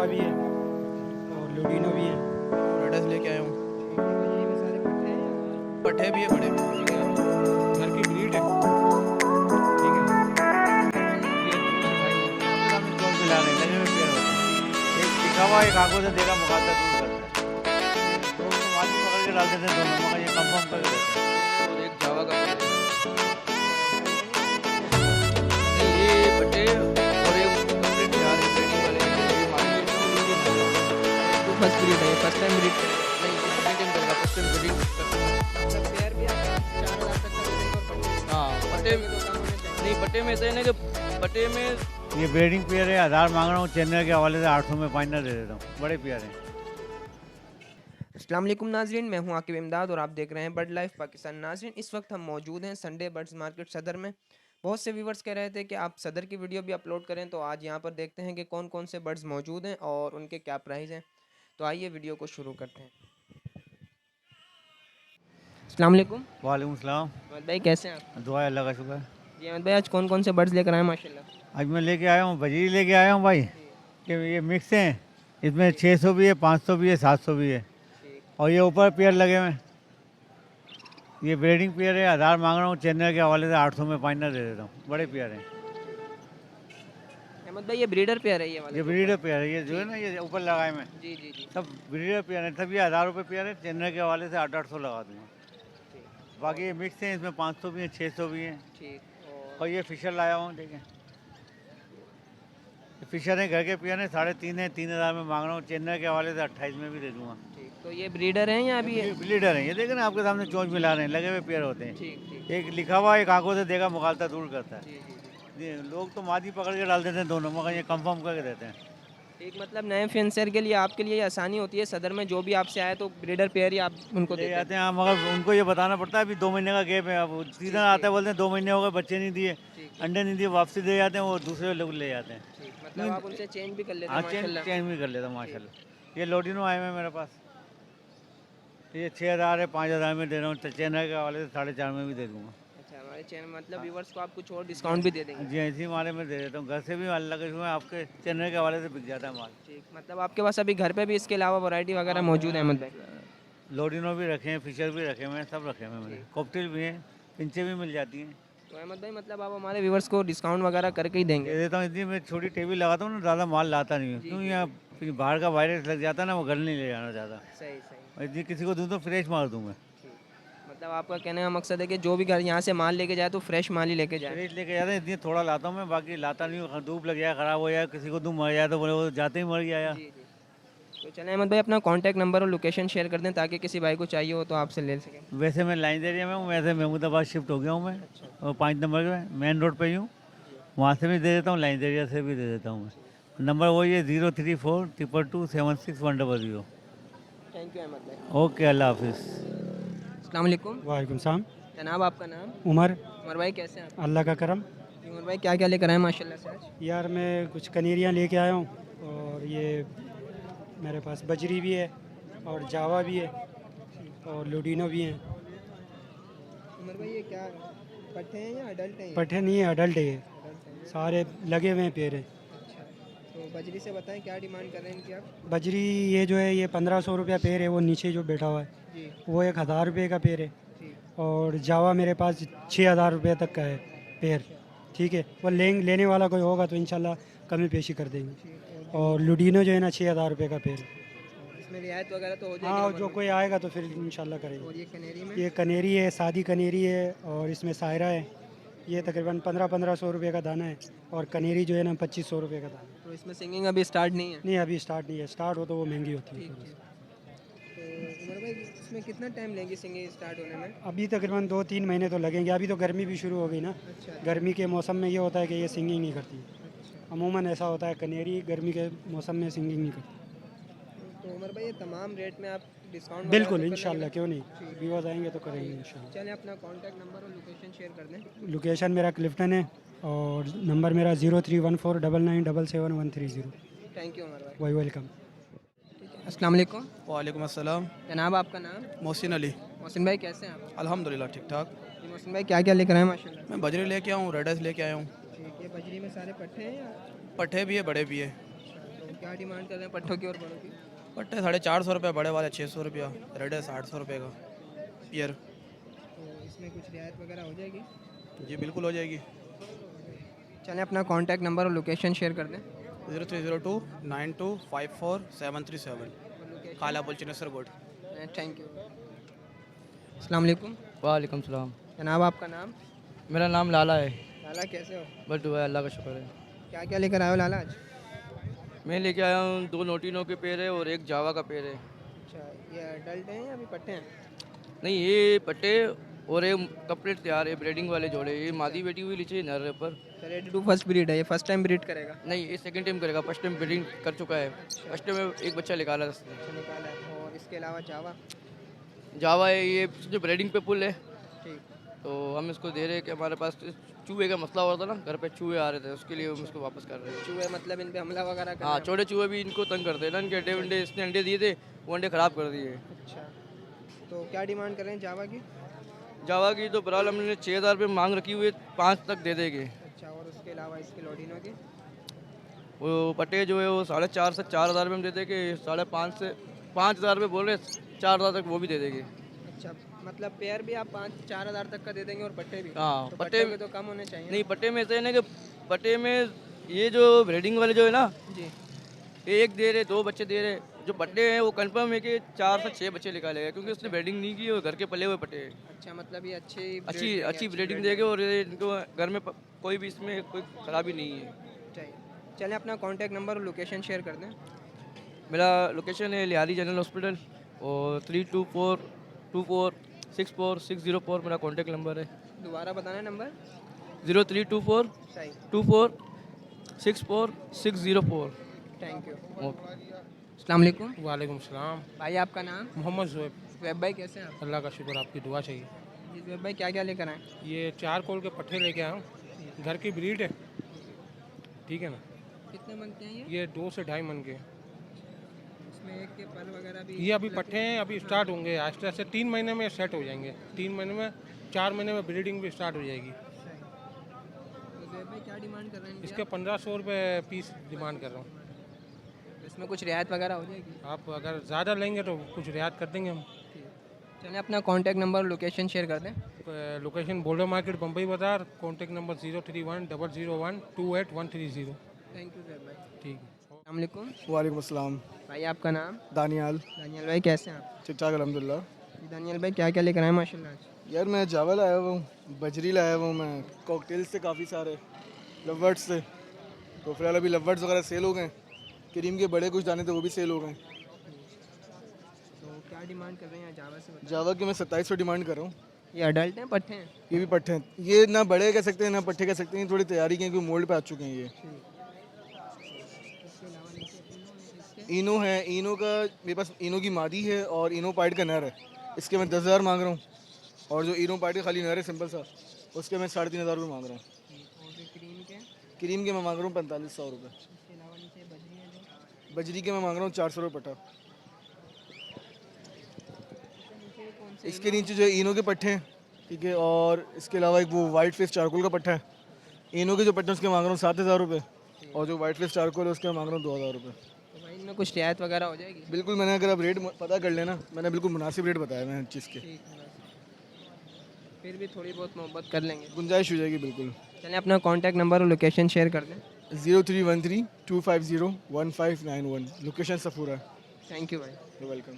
जावा भी है और लुडिनो भी है। रेडस लेके आया हूँ। ये में सारे पट्टे हैं या पट्टे भी है, बड़े भी हैं। ठीक है। घर की ब्रीड है। ठीक है। ये आपके सामने चोर मिला रहे लगे हुए पेड़ होते हैं। एक टिका हुआ, एक आंखों से देखा मुखाता दूर करता है। तो उसको माटी पकड़ के डाल देते हैं दोनों, मगर ये कंफर्म करके देते हैं। और एक जावा का पेड़ है। नहीं, ये पट्टे और एक कंप्लीट तैयार है ब्रीडिंग वाले। ये मार्केट में नीचे चल रहा है। फर्स्ट ब्रीड है, फर्स्ट टाइम ब्रीड है। नहीं, ये सेकंड टाइम चल रहा है, फर्स्ट टाइम ब्रीडिंग करता हूँ। मतलब पेयर भी आप 4000 तक का दे देंगे और पट्टे हाँ, पट्टे के तो कम होने चाहिए। नहीं, पट्टे में ऐसा है ना कि पट्टे में ये ब्रीडिंग पेयर है, 1000 मांग रहा हूँ। चेन्नई के हवाले से 800 में फाइनल दे देता हूँ। बड़े पेयर हैं। अस्सलाम वालेकुम नाजरीन, मैं हूं आकिब इमदाद और आप देख रहे हैं बर्ड लाइफ पाकिस्तान। नाजरीन, इस वक्त हम मौजूद हैं संडे बर्ड्स मार्केट सदर में। बहुत से व्यूवर्स कह रहे थे कि आप सदर की वीडियो भी अपलोड करें, तो आज यहां पर देखते हैं कि कौन कौन से बर्ड्स मौजूद हैं और उनके क्या प्राइस हैं। तो आइए वीडियो को शुरू करते हैं। अस्सलाम वालेकुम वालेकुम सलाम। अहमद भाई, कैसे हैं आप? दुआ है, अल्लाह का शुक्र है। जी अहमद भाई, आज कौन कौन से बर्ड्स लेकर आए माशाल्लाह? आज मैं लेके आया हूँ, बजरी लेके आया हूँ भाई। कि ये मिक्स हैं, इसमें 600 भी है, 500 भी है, 700 भी है। ठीक। और ये ऊपर पेयर लगे हुए हैं। ये ब्रीडिंग पेयर है, 1000 मांग रहा हूँ। चेन्नई के हवाले से 800 में फाइनल दे देता हूँ। बड़े पेयर हैं। अहमद भाई, ये ब्रीडर पेयर है ये वाला? ये ब्रीडर पेयर है, ये जो है ना, ये ऊपर लगाए मैं जी जी जी। सब ब्रीडर पेयर है। सब ये 1000 रुपये पेयर है। चेन्नई के हवाले से 800 लगा दूँगा। ठीक बाकी ये मिक्स हैं, इसमें 500 भी हैं, 600 भी हैं। ठीक। और ये फिशर लाया हूँ, देखें। ये फिशर है, घर के पेयर हैं, 3.5 है, 3000 में मांग रहा हूँ। चेन्नई के हवाले से 28 में भी दे दूँगा। ठीक, तो ये ब्रीडर हैं या अभी? ब्रीडर हैं, ये देखें ना, आपके सामने चोंच मिला रहे हैं, लगे हुए पेयर होते हैं। ठीक ठीक। एक लिखा हुआ, एक आंखों से देखा मुखालता दूर करता है। जी जी जी। ये लोग तो मादी पकड़ के डाल देते हैं दोनों, मगर ये कंफर्म करके देते हैं। एक मतलब नए फेंसर के लिए आपके लिए आसानी होती है, सदर में जो भी आपसे आए तो ब्रीडर पेयर ही आप उनको ले देते हैं। जाते हैं हाँ, मगर उनको ये बताना पड़ता है अभी 2 महीने का गैप है। अब सीजन आता है, बोलते हैं 2 महीने हो गए, बच्चे नहीं दिए, ठीक अंडे नहीं दिए, वापसी दे जाते हैं, वो दूसरे लोग ले जाते हैं। ठीक, मतलब आप उनसे चेंज भी कर लेते हाँ, हैं चेंज माशाल्लाह। चेंज भी कर लेता हूँ माशाल्लाह। ये लोडिनो आए हुए हैं मेरे पास। ये 6000 है, 5000 में दे रहा हूँ। चेन्नई के हवाले से 4.5 में भी दे दूँगा। अच्छा, हमारे चैनल मतलब व्यूवर्स को आप कुछ और डिस्काउंट भी दे देंगे? जी, इसी माले में दे देता हूँ। घर से भी माल लगे हुए हैं, आपके चेन्नई के हवाले से बिक जाता है माल। ठीक, मतलब आपके पास अभी घर पे भी इसके अलावा वैरायटी वगैरह मौजूद है अहमद भाई? लोडिनो भी रखे हैं, फिशर भी रखे हुए हैं, सब रखे हुए हैं मैंने। कॉकटेल भी हैं, पिंचे भी मिल जाती हैं। तो अहमद भाई, मतलब आप हमारे व्यूवर्स को डिस्काउंट वगैरह करके ही दे देंगे? देता हूँ। इसलिए मैं छोटी टेबल लगाता हूँ ना, ज़्यादा माल लाता नहीं हूँ, क्यों यहाँ फिर बाहर का वायरस लग जाता है ना, वो घर नहीं ले जाना ज़्यादा। सही सही। और यदि किसी को दूँ तो फ्रेश मार दूँ मैं। ठीक, मतलब आपका कहने का मकसद है कि जो भी घर यहाँ से माल लेके जाए तो फ्रेश माल ही लेके जाए? फ्रेश लेके जाते हैं, इसलिए थोड़ा लाता हूँ मैं, बाकी लाता नहीं हूँ। धूप लग जाए, ख़राब हो जाए, किसी को दूँ मर जाए तो बोले वो जाते ही मर गया यार। जी जी। तो चलें अहमद भाई, अपना कॉन्टैक्ट नंबर और लोकेशन शेयर कर दें ताकि किसी भाई को चाहिए हो तो आपसे ले सकें। वैसे मैं लाइन एरिया में हूँ, वैसे महमूदाबाद शिफ्ट हो गया हूँ मैं। और 5 नंबर में मेन रोड पे ही हूँ, वहाँ से भी दे देता हूँ, लाइन एरिया से भी दे देता हूँ मैं। नंबर वही है 034 222 76100। थैंक यू अहमद भाई। ओके, अल्लाह हाफिज़। अस्सलाम वालेकुम वालेकुम सलाम। जनाब, आपका नाम? उमर। उमर भाई, कैसे हैं आप? अल्लाह का करम। जी, उमर भाई, क्या क्या लेकर आए माशाल्लाह से आज? यार मैं कुछ कनेरियाँ लेके आया हूँ और ये मेरे पास बजरी भी है और जावा भी है और लुडिनो भी हैं। उमर भाई, ये क्या पट्टे हैं या अडल्ट हैं? पट्टे नहीं है, अडल्ट है ये, अडल्ट हैं। सारे लगे हुए हैं पेड़ हैं। अच्छा, तो बजरी से बताएं क्या डिमांड कर रहे हैं इनकी आप? बजरी ये जो है ये 1500 रुपया पेड़ है, वो नीचे जो बैठा हुआ है जी वो 1000 रुपये का पेड़ है। जी। और जावा मेरे पास 6000 रुपये तक का है पेड़। ठीक है, वो लेने वाला कोई होगा तो इंशाल्लाह कमी पेशी कर देंगे। ठीक, और लुडिनो जो है ना 6000 रुपये का पेड़ है। इसमें रियायत वगैरह तो हो जाएगी? हाँ, उमर जो भाई? कोई आएगा तो फिर इंशाल्लाह करेंगे। और ये कनेरी में? ये कनेरी है, सादी कनेरी है और इसमें सायरा है। ये तकरीबन 1500 रुपये का दाना है और कनेरी जो है ना 2500 रुपये का दाना है। तो इसमें सिंगिंग अभी स्टार्ट नहीं है? नहीं, अभी स्टार्ट नहीं है, स्टार्ट हो तो वो महंगी होती है ठीक थोड़ी सी। तो उमर भाई, इसमें कितना टाइम लेंगी सिंगिंग स्टार्ट होने में? अभी तकरीबन 2-3 महीने तो लगेंगे। अभी तो गर्मी भी शुरू हो गई ना। अच्छा गर्मी के मौसम में ये होता है कि ये सिंगिंग नहीं करती। अच्छा। अमूमन ऐसा होता है, कनेरी गर्मी के मौसम में सिंगिंग नहीं करती। तो उमर भाई, ये तमाम रेट में आप डिस्काउंट बिल्कुल, इंशाल्लाह, क्यों नहीं, व्यूअर्स आएंगे तो करेंगे इंशाल्लाह। चलें, अपना कॉन्टैक्ट नंबर और लोकेशन शेयर कर दें। लोकेशन मेरा क्लिफ्टन है और नंबर मेरा 0314997713 थैंक यू उमर भाई। वही वेलकम। अस्सलाम वालेकुम। वालेकुम अस्सलाम। जनाब, आपका नाम? मोहसिन अली। मोहसिन भाई, कैसे हैं आप? अल्हम्दुलिल्लाह ठीक ठाक। जी मोहसिन भाई, क्या क्या लेकर आए माशाल्लाह? मैं बजरी लेके आया हूँ, रेडस लेके आया हूँ। ठीक है, बजरी में सारे पट्टे हैं या? पट्टे भी है, बड़े भी है। तो क्या डिमांड कर रहे हैं पट्ठों की और बड़ों की? पट्टे 450 रुपये, बड़े वाले 600 रुपया, रेड है 700 रुपये का पियर। तो इसमें कुछ रियायत वगैरह हो जाएगी? जी बिल्कुल हो जाएगी। चलें अपना कॉन्टैक्ट नंबर और लोकेशन शेयर कर दें। 0302 9254 737 कालापुल चिनेसर गोड। Thank you. अस्सलाम वालेकुम। वालेकुम सलाम। जनाब आपका नाम? मेरा नाम लाला है। लाला कैसे हो? बस दुआ है, अल्लाह का शुक्र है। क्या क्या लेकर आए हो लाला आज? मैं लेके आया हूँ 2 नोटिनो के पेड़ है और एक जावा का पेड़ है। अच्छा, ये अडल्ट हैं या अभी पट्टे हैं? नहीं, ये पट्टे और एक कंप्लीट तैयार है, ब्रीडिंग वाले जोड़े। ये मादी बेटी हुई नीचे नर है पर। रेडी टू फर्स्ट ब्रीड है, ये फर्स्ट टाइम ब्रीड करेगा? नहीं, ये सेकंड टाइम करेगा, फर्स्ट टाइम ब्रीडिंग कर चुका है। फर्स्ट टाइम में एक बच्चा निकाला था। अच्छा निकाला है। और इसके अलावा जावा? जावा है, ये जो ब्रीडिंग पे पुल है, ठीक। तो हम इसको दे रहे हैं कि हमारे पास चूहे का मसला हो रहा था ना, घर पे चूहे आ रहे थे, उसके लिए हम इसको वापस कर रहे हैं। चूहे मतलब इन पे हमला वगैरह कर हाँ, रहे हैं? छोटे चूहे भी इनको तंग करते हैं ना, इनके अंडे इसने अंडे दिए थे, वो अंडे ख़राब कर दिए। अच्छा, तो क्या डिमांड कर रहे हैं जावा की? जावा की तो बहरहाल हमने 6,000 रुपये मांग रखी हुई है, 5 तक दे देंगे। अच्छा, और उसके अलावा इसके लोडिनो की? वो पट्टे जो है वो 4,500 से 4,000 रुपये हम दे देंगे, 5,500 से 5,000 रुपये बोल रहे, 4,000 तक वो भी दे देंगे। अच्छा, मतलब पेयर भी आप 5-4 हज़ार तक का दे देंगे और पट्टे भी? हाँ, तो पट्टे पट्टे में तो कम होने चाहिए। नहीं, पट्टे में ऐसे है ना कि पट्टे में ये जो ब्रीडिंग वाले जो है ना, जी। ये एक दे रहे, 2 बच्चे दे रहे। जो पट्टे हैं वो कंफर्म है कि 4 से 6 बच्चे निकालेगा, क्योंकि उसने ब्रीडिंग नहीं की और घर के पले हुए पट्टे हैं। अच्छा, मतलब ये अच्छी ब्रीडिंग देंगे और ये इनको घर में कोई भी इसमें कोई खराबी नहीं है। चाहिए। चलें अपना कॉन्टैक्ट नंबर और लोकेशन शेयर कर दें। मेरा लोकेशन है लिहारी जनरल हॉस्पिटल और 3242464604 मेरा कॉन्टैक्ट नंबर है। दोबारा बताना नंबर। 0324 सही। 24644604। Thank you. ओके। अस्सलाम वालेकुम। वालेकुम सलाम। भाई आपका नाम? मोहम्मद ज़ुएब। वेब भाई कैसे हैं आप? अल्लाह का शुक्र, आपकी दुआ चाहिए। जी वेब भाई क्या क्या लेकर आए? ये 4 कोल के पट्टे लेके आया हूँ, घर की ब्रीड है, ठीक है ना। कितने बनते हैं ये 2 से 2.5 मन के हैं। इसमें एक के पर वगैरह भी? ये अभी पट्टे हैं, अभी स्टार्ट होंगे आहिस्ता आहिस्ता, 3 महीने में सेट हो जाएंगे। 3 महीने में 4 महीने में ब्रीडिंग भी स्टार्ट हो जाएगी। तो वेब भाई क्या डिमांड कर रहे हैं इसके 1500 रुपये पीस डिमांड कर रहा हूँ। इसमें कुछ रियायत वगैरह हो जाएगी? आप अगर ज़्यादा लेंगे तो कुछ रियायत कर देंगे हम। चलें अपना कॉन्टैक्ट नंबर और लोकेशन शेयर कर दें। लोकेशन बोल्डर मार्केट बम्बई बाज़ार, contact number 03100128 thank you web भाई। ठीक है। अस्सलाम वालेकुम। वालेकुम अस्सलाम। भाई आपका नाम? दानियाल। दानियल भाई कैसे हैं आप? ठीक ठाक अल्हम्दुलिल्लाह। जी दानियल भाई क्या क्या लेकर आए माशाल्लाह आज? यार मैं चावल आया हुआ हूँ, बजरी लाया हुआ हूँ मैं, कॉकटेल्स से काफ़ी सारे, लवर्ड्स से। तो फिलहाल अभी लवर्ड्स वगैरह सेल हो गए, क्रीम के बड़े कुछ दाने थे वो भी सेल हो गए। तो क्या डिमांड कर रहे हैं जावा से? जावा के मैं 2700 डिमांड कर रहा हूँ। ये अडल्ट हैं पट्टे हैं? ये भी पट्टे हैं, ये ना बड़े कह सकते हैं ना पट्टे कह सकते हैं, थोड़ी तैयारी की है क्योंकि मोल्ड पे आ चुके हैं ये। इनो है, इनो का मेरे पास इनो की मादी है और इनो पाइड का नर है। इसके मैं 10,000 मांग रहा हूँ, और जो इनो पाइड का खाली नर है सिंपल सा, उसके मैं 3,500 रुपये मांग रहा हूँ। क्रीम के मैं मांग रहा हूँ 4,500 रुपये। बजरी के मैं मांग रहा हूँ 400 रुपये पट्टा। इसके नीचे जो इनो के पट्टे हैं, ठीक है, और इसके अलावा एक वो वाइट फेस चारकोल का पट्टा है। इनो के जो पट्टे हैं उसके मांग रहा हूँ 7,000 रुपये, और जो वाइट फेस चारकोल है उसके मैं मांग रहा हूँ 2,000 रुपये। तो भाई इनमें कुछ रियायत वगैरह हो जाएगी? बिल्कुल, मैंने अगर आप रेट पता कर लेना, मैंने बिल्कुल मुनासिब रेट बताया मैं हर चीज़ के। ठीक है, फिर भी थोड़ी बहुत मोहब्बत कर लेंगे, गुंजाइश हो जाएगी बिल्कुल। चलें अपना कॉन्टैक्ट नंबर और लोकेशन शेयर कर दें। 0313 250 1591, लोकेशन सफूरा। थैंक यू भाई। You welcome.